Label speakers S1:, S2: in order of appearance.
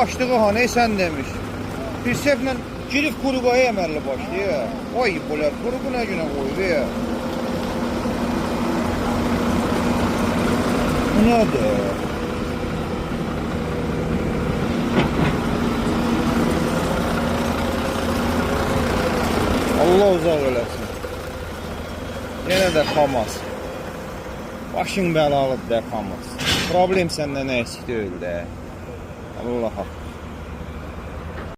S1: başlığı hani sen demiş. Bir sefle girif kuruğa emerli başlıyor. Vay bular kuruğuna güne koydu ya. Bu nedir? Allah uzaq eləsin. Yenə də xamas. Başın bəlalıdır da xamas. Problem səndən eksik deyil də. Allah haqqı.